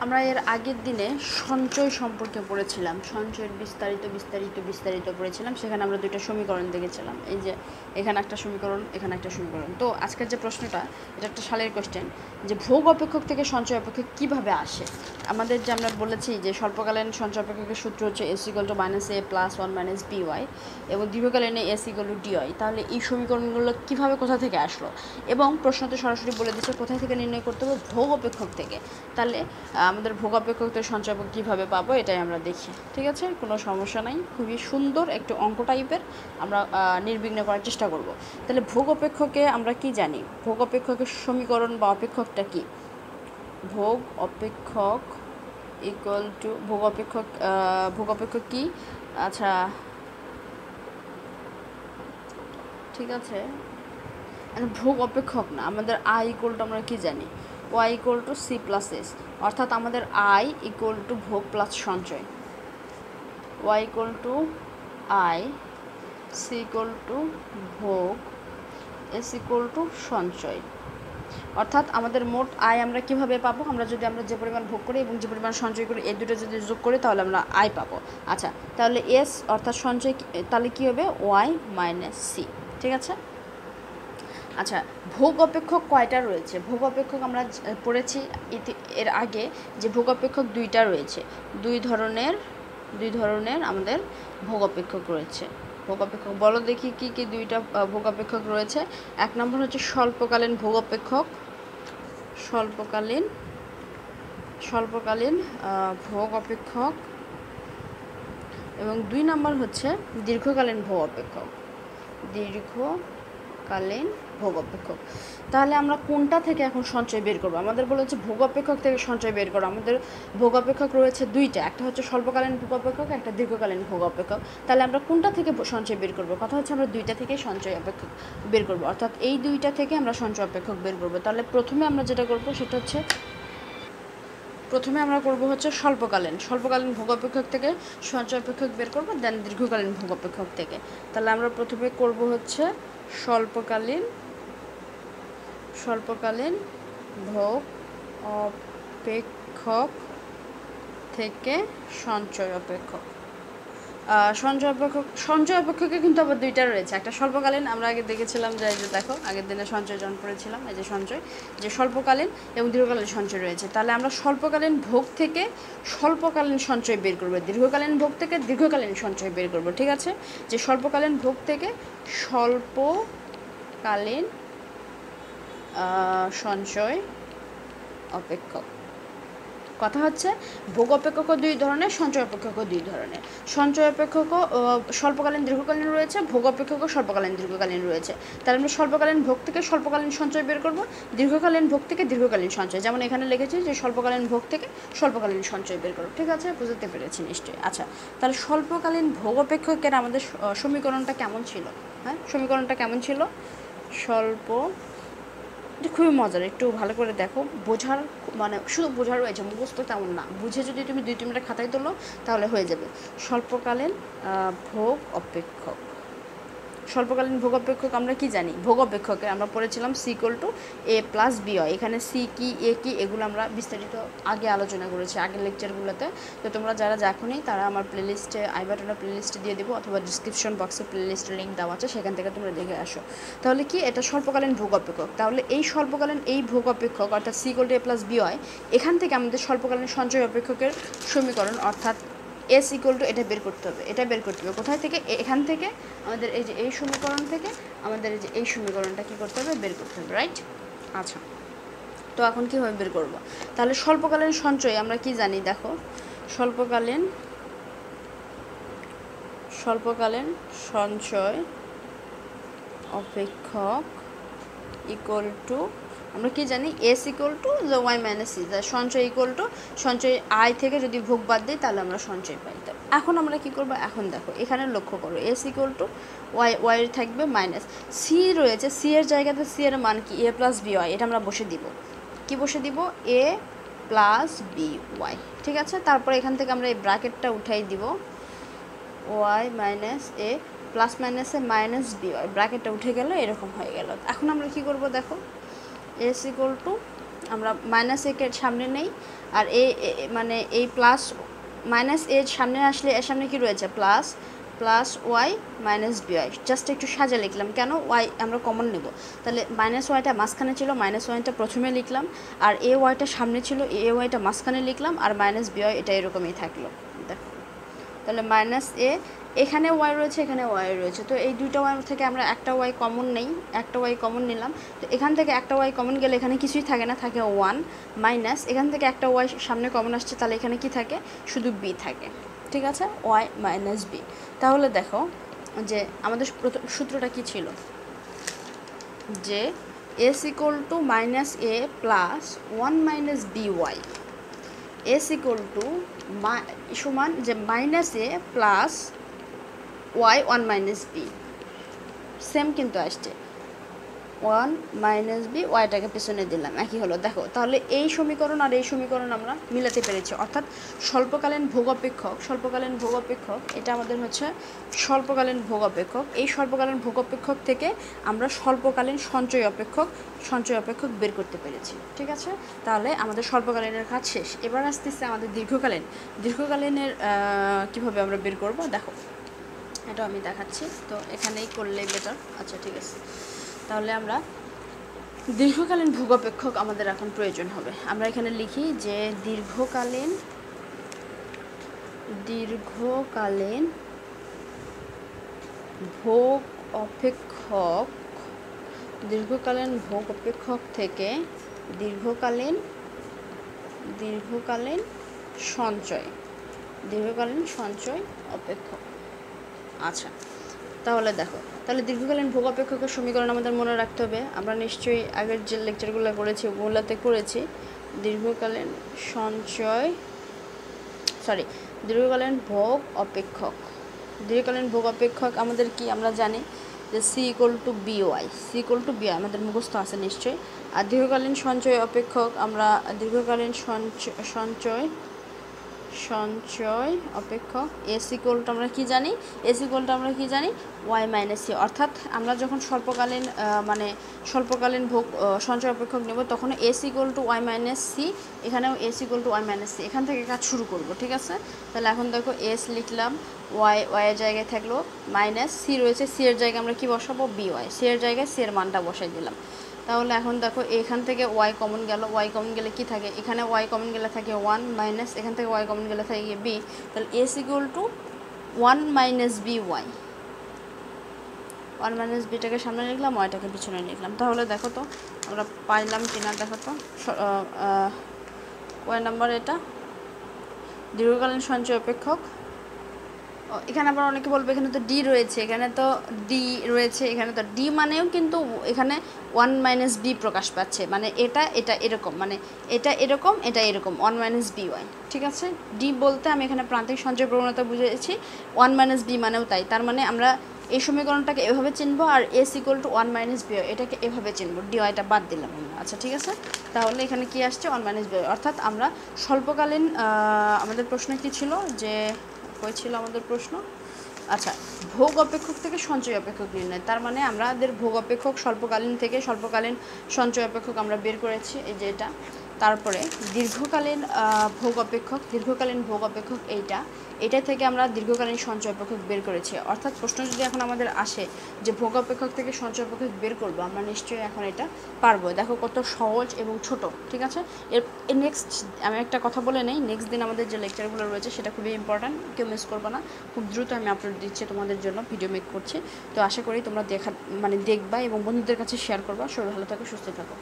আমরা এর আগের দিনে সঞ্চয় সম্পর্কে পড়েছিলাম, সঞ্চয়ের বিস্তারিত পড়েছিলাম। সেখানে আমরা দুইটা সমীকরণ দেখেছিলাম, এই যে এখানে একটা সমীকরণ, এখানে একটা সমীকরণ। তো আজকের যে প্রশ্নটা, এটা একটা সালের কোশ্চেন, যে ভোগ অপেক্ষক থেকে সঞ্চয় অপেক্ষক কীভাবে আসে। আমাদের যে আমরা বলেছি যে স্বল্পকালীন সঞ্চয় অপেক্ষকের সূত্র হচ্ছে S=-a + 1 - by, এবং দীর্ঘকালীনে S=dy। তাহলে এই সমীকরণগুলো কীভাবে, কোথা থেকে আসলো, এবং প্রশ্নতে সরাসরি বলে দিচ্ছে কোথায় থেকে নির্ণয় করতে হবে, ভোগ অপেক্ষক থেকে। তাহলে আমাদের ভোগ অপেক্ষক থেকে সঞ্চয় অপেক্ষক কীভাবে পাবো, এটাই আমরা দেখি। ঠিক আছে, কোনো সমস্যা নাই, খুবই সুন্দর একটু অঙ্ক টাইপের, আমরা নির্বিঘ্ন করার চেষ্টা করব। তাহলে ভোগ অপেক্ষকে আমরা কি জানি, ভোগ অপেক্ষকের সমীকরণ বা অপেক্ষকটা কি? ভোগ অপেক্ষক ইকুয়াল টু ভোগ অপেক্ষক কি? আচ্ছা, ঠিক আছে, ভোগ অপেক্ষক না, আমাদের আই ইকুয়াল টু আমরা কি জানি, y = c+s, অর্থাৎ আমাদের i = ভোগ প্লাস সঞ্চয়, y = i, c = ভোগ, s = সঞ্চয়। অর্থাৎ আমাদের মোট আয় আমরা কিভাবে পাবো, আমরা যে পরিমাণ ভোগ করি এবং যে পরিমাণ সঞ্চয় করি, এই দুটো যদি যোগ করি তাহলে আমরা আয় পাবো। আচ্ছা, তাহলে এস অর্থাৎ সঞ্চয়, তাহলে কী হবে, y - c। ঠিক আছে। আচ্ছা, ভোগ অপেক্ষক কয়টা রয়েছে? ভোগ অপেক্ষক আমরা পড়েছি এর আগে যে ভোগ অপেক্ষক দুইটা রয়েছে, দুই ধরনের আমাদের ভোগ অপেক্ষক রয়েছে। ভোগ অপেক্ষক বলো দেখি কি কি দুইটা ভোগ অপেক্ষক রয়েছে। এক নম্বর হচ্ছে স্বল্পকালীন ভোগ অপেক্ষক, স্বল্পকালীন ভোগ অপেক্ষক, এবং দুই নম্বর হচ্ছে দীর্ঘকালীন ভোগ অপেক্ষক, দীর্ঘকালীন ভোগ অপেক্ষক। তাহলে আমরা কোনটা থেকে এখন সঞ্চয় বের করবো? আমাদের বলেছে ভোগ অপেক্ষক থেকে সঞ্চয় বের করো। আমাদের ভোগ অপেক্ষক রয়েছে দুইটা, একটা হচ্ছে স্বল্পকালীন ভোগ অপেক্ষক, একটা দীর্ঘকালীন ভোগ অপেক্ষক। তাহলে আমরা কোনটা থেকে সঞ্চয় বের করবো? কথা হচ্ছে আমরা দুইটা থেকেই সঞ্চয় অপেক্ষক বের করবো, অর্থাৎ এই দুইটা থেকে আমরা সঞ্চয় অপেক্ষক বের করবো। তাহলে প্রথমে আমরা যেটা করবো সেটা হচ্ছে, প্রথমে আমরা করব হচ্ছে স্বল্পকালীন ভোগ অপেক্ষক থেকে সঞ্চয় অপেক্ষক বের করব, দেন দীর্ঘকালীন ভোগ অপেক্ষক থেকে। তাহলে আমরা প্রথমে করব হচ্ছে স্বল্পকালীন ভোগ অপেক্ষক থেকে সঞ্চয় অপেক্ষক। সঞ্চয় অপেক্ষকে কিন্তু আবার দুইটা রয়েছে, একটা স্বল্পকালীন, আমরা আগে দেখেছিলাম যে এই যে দেখো আগের দিনে সঞ্চয় জন পড়েছিলাম, এই যে সঞ্চয়, যে স্বল্পকালীন এবং দীর্ঘকালীন সঞ্চয় রয়েছে। তাহলে আমরা স্বল্পকালীন ভোগ থেকে স্বল্পকালীন সঞ্চয় বের করবো, দীর্ঘকালীন ভোগ থেকে দীর্ঘকালীন সঞ্চয় বের করবো। ঠিক আছে, যে স্বল্পকালীন ভোগ থেকে স্বল্পকালীন সঞ্চয় অপেক্ষক। কথা হচ্ছে ভোগ অপেক্ষকও দুই ধরনের, সঞ্চয় অপেক্ষকও দুই ধরনের। সঞ্চয় অপেক্ষকও স্বল্পকালীন দীর্ঘকালীন রয়েছে, ভোগ অপেক্ষকও স্বল্পকালীন দীর্ঘকালীন রয়েছে। তাহলে আমরা স্বল্পকালীন ভোগ থেকে স্বল্পকালীন সঞ্চয় বের করব, দীর্ঘকালীন ভোগ থেকে দীর্ঘকালীন সঞ্চয়, যেমন এখানে লিখেছি যে স্বল্পকালীন ভোগ থেকে স্বল্পকালীন সঞ্চয় বের করব। ঠিক আছে, বুঝতে পেরেছি নিশ্চয়ই। আচ্ছা, তাহলে স্বল্পকালীন ভোগ অপেক্ষকের আমাদের সমীকরণটা কেমন ছিল? হ্যাঁ, সমীকরণটা কেমন ছিল? এটা খুবই মজার, একটু ভালো করে দেখো, বোঝার মানে শুধু বোঝার রয়েছে, মুখস্থ তেমন না, বুঝে যদি তুমি 2-3 মিনিট খাতায় তোলো তাহলে হয়ে যাবে। স্বল্পকালীন ভোগ অপেক্ষক, স্বল্পকালীন ভোগ অপেক্ষক আমরা কি জানি? ভোগ অপেক্ষকে আমরা পড়েছিলাম c = a + by। এখানে সি কি, এ কি, এগুলো আমরা বিস্তারিত আগে আলোচনা করেছি আগের লেকচারগুলোতে। তো তোমরা যারা দেখোনি তারা আমার প্লেলিস্টে, আই বাটনে প্লেলিস্টে দিয়ে দেবো, অথবা ডিসক্রিপশন বক্সে প্লেলিস্টের লিঙ্ক দেওয়া আছে, সেখান থেকে তোমরা দেখে আসো। তাহলে কি এটা স্বল্পকালীন ভোগ অপেক্ষক? তাহলে এই স্বল্পকালীন এই ভোগ অপেক্ষক অর্থাৎ c = a + by, এখান থেকে আমাদের স্বল্পকালীন সঞ্চয় অপেক্ষকের সমীকরণ অর্থাৎ S = এটা বের করতে হবে। এটা বের করতে হবে কোথায় থেকে? এখান থেকে, আমাদের এই যে এই সমীকরণ থেকে আমাদের এই যে এই সমীকরণটা কী করতে হবে? বের করতে হবে, রাইট? আচ্ছা, তো এখন কীভাবে বের করব? তাহলে স্বল্পকালীন সঞ্চয় আমরা কি জানি দেখো, স্বল্পকালীন সঞ্চয় অপেক্ষক ইকুয়াল টু, আমরা কি জানি, S = y - c, সঞ্চয় সঞ্চয় আয় থেকে যদি ভোগ বাদ দিই তাহলে আমরা সঞ্চয় পাই। তো এখন আমরা কি করব? এখন দেখো এখানে লক্ষ্য করো, S = y থাকবে মাইনাস c রয়েছে, c এর জায়গাতে c এর মান কি? a + by, এটা আমরা বসে দিব। কি বসে দিব? a + by। ঠিক আছে, তারপর এখান থেকে আমরা এই ব্র্যাকেটটা উঠাই দিব, y - a প্লাস মাইনাসে -by, ব্র্যাকেটটা উঠে গেল, এরকম হয়ে গেল। এখন আমরা কি করব দেখো, S = আমরা মাইনাস এ কে সামনে নেই, আর মানে এই প্লাস মাইনাস এর সামনে আসলে এর সামনে কি রয়েছে plus Y minus B Y, just একটু সাজা লিখলাম, কেন ওয়াই আমরা কমন নেব। তাহলে মাইনাস ওয়াইটা মাঝখানে ছিল, মাইনাস ওয়াইটা প্রথমে লিখলাম, আর এ ওয়াইটা সামনে ছিল, এ ওয়াইটা মাঝখানে লিখলাম, আর মাইনাস বিওয়াই এটা এরকমই থাকলো। দেখো তাহলে মাইনাস এ, এখানে ওয়াই রয়েছে, এখানে ওয়াই রয়েছে, তো এই দুইটা ওয়াই থেকে আমরা একটা ওয়াই কমন নেই, একটা ওয়াই কমন নিলাম। তো এখান থেকে একটা ওয়াই কমন গেলে এখানে কিছুই থাকে না, থাকে 1 মাইনাস এখান থেকে একটা ওয়াই সামনে কমন আসছে, তাহলে এখানে কি থাকে, শুধু বি থাকে। ঠিক আছে, ওয়াই মাইনাস বি। তাহলে দেখো যে আমাদের সূত্রটা কি ছিল, যে S equal to minus A plus 1 minus B Y, S equal to সমান যে minus A plus Y 1 minus B, same কিন্তু আসছে 1 মাইনাস বি, ওয়াইটাকে পিছনে দিলাম, একই হলো। দেখো তাহলে এই সমীকরণ আর এই সমীকরণ আমরা মিলাতে পেরেছি, অর্থাৎ স্বল্পকালীন ভোগ অপেক্ষক, স্বল্পকালীন ভোগ অপেক্ষক এটা আমাদের হচ্ছে স্বল্পকালীন ভোগ অপেক্ষক। এই স্বল্পকালীন ভোগ অপেক্ষক থেকে আমরা স্বল্পকালীন সঞ্চয় অপেক্ষক বের করতে পেরেছি। ঠিক আছে, তাহলে আমাদের স্বল্পকালীনের কাজ শেষ। এবার আসতেছে আমাদের দীর্ঘকালীনের কীভাবে আমরা বের করব, দেখো এটা আমি দেখাচ্ছি, তো এখানেই করলে বেটার। আচ্ছা ঠিক আছে, তাহলে আমরা দীর্ঘকালীন ভোগ অপেক্ষক আমাদের এখন প্রয়োজন হবে। আমরা এখানে লিখি যে দীর্ঘকালীন ভোগ অপেক্ষক থেকে দীর্ঘকালীন সঞ্চয় অপেক্ষক। আচ্ছা তাহলে দেখো, তাহলে দীর্ঘকালীন ভোগ অপেক্ষকের সমীকরণ আমাদের মনে রাখতে হবে। আমরা নিশ্চয়ই আগের যে লেকচারগুলো করেছি ওগুলোতে করেছি। দীর্ঘকালীন ভোগ অপেক্ষক আমাদের কি, আমরা জানি যে সি ইকুয়াল টু বিওয়াই, আমাদের মুখস্থ আছে নিশ্চয়ই। আর দীর্ঘকালীন সঞ্চয় অপেক্ষক, আমরা দীর্ঘকালীন সঞ্চয় অপেক্ষক এস ইকুয়ালটা আমরা কি জানি, ওয়াই মাইনাস সি। অর্থাৎ আমরা যখন স্বল্পকালীন ভোগ সঞ্চয় অপেক্ষক নেব তখন S equal to Y minus C, এখানেও S equal to Y minus C, এখান থেকে কাজ শুরু করব। ঠিক আছে, তাহলে এখন দেখো এস লিখলাম, ওয়াইয়ের জায়গায় থাকলো মাইনাস সি রয়েছে, সি এর জায়গায় আমরা কি বসাবো, বি ওয়াই, সি এর জায়গায় সি এর মানটা বসাই দিলাম। তাহলে এখন দেখো এখান থেকে ওয়াই কমন গেলে কি থাকে, এখানে ওয়াই কমন গেলে থাকে 1 মাইনাস এখান থেকে ওয়াই কমন গেলে থাকে বি, তাহলে S equal to 1 minus B Y, 1 minus বিটাকে সামনে লিখলাম, ওয়াইটাকে পিছনে লিখলাম। তাহলে দেখো তো আমরা পাইলাম কিনা, দেখো তো ওয়াই নাম্বার এটা দীর্ঘকালীন সঞ্চয় অপেক্ষক। এখানে আবার অনেকে বলবে এখানে তো ডি রয়েছে, এখানে তো ডি মানেও কিন্তু এখানে 1 মাইনাস বি প্রকাশ পাচ্ছে, মানে এটা এরকম, মানে এটা এরকম 1 মাইনাস বি ওয়াই। ঠিক আছে, ডি বলতে আমি এখানে প্রান্তিক সঞ্চয় প্রবণতা বুঝেছি, 1 মাইনাস বি মানেও তাই। তার মানে আমরা এই সমীকরণটাকে এভাবে চিনবো, আর S equal to 1 minus B Y এটাকে এভাবে চিনবো, ডি ওয়াইটা বাদ দিলাম আমরা। আচ্ছা ঠিক আছে, তাহলে এখানে কি আসছে 1 মাইনাস বি ওয়াই, অর্থাৎ আমরা স্বল্পকালীন আমাদের প্রশ্ন কি ছিল, যে কই ছিল আমাদের প্রশ্ন, আচ্ছা ভোগ অপেক্ষক থেকে সঞ্চয় অপেক্ষক নির্ণয়। তার মানে আমাদের ভোগ অপেক্ষক স্বল্পকালীন থেকে স্বল্পকালীন সঞ্চয় অপেক্ষক আমরা বের করেছি, এই যে এটা। তারপরে দীর্ঘকালীন ভোগ অপেক্ষক এইটা থেকে আমরা দীর্ঘকালীন সঞ্চয় অপেক্ষক বের করেছি। অর্থাৎ প্রশ্ন যদি এখন আমাদের আসে যে ভোগ অপেক্ষক থেকে সঞ্চয় অপেক্ষক বের করবো, আমরা নিশ্চয়ই এখন এটা পারবো। দেখো কত সহজ এবং ছোট। ঠিক আছে, এর নেক্সট আমি একটা কথা বলে নেই, নেক্সট দিন আমাদের যে লেকচারগুলো রয়েছে সেটা খুবই ইম্পর্ট্যান্ট, কেউ মিস করবো না। খুব দ্রুত আমি আপলোড দিচ্ছি তোমাদের জন্য, ভিডিও মেক করছি। তো আশা করি তোমরা দেখবা এবং বন্ধুদের কাছে শেয়ার করবা। সবাই ভালো থাকো, সুস্থ থাকো।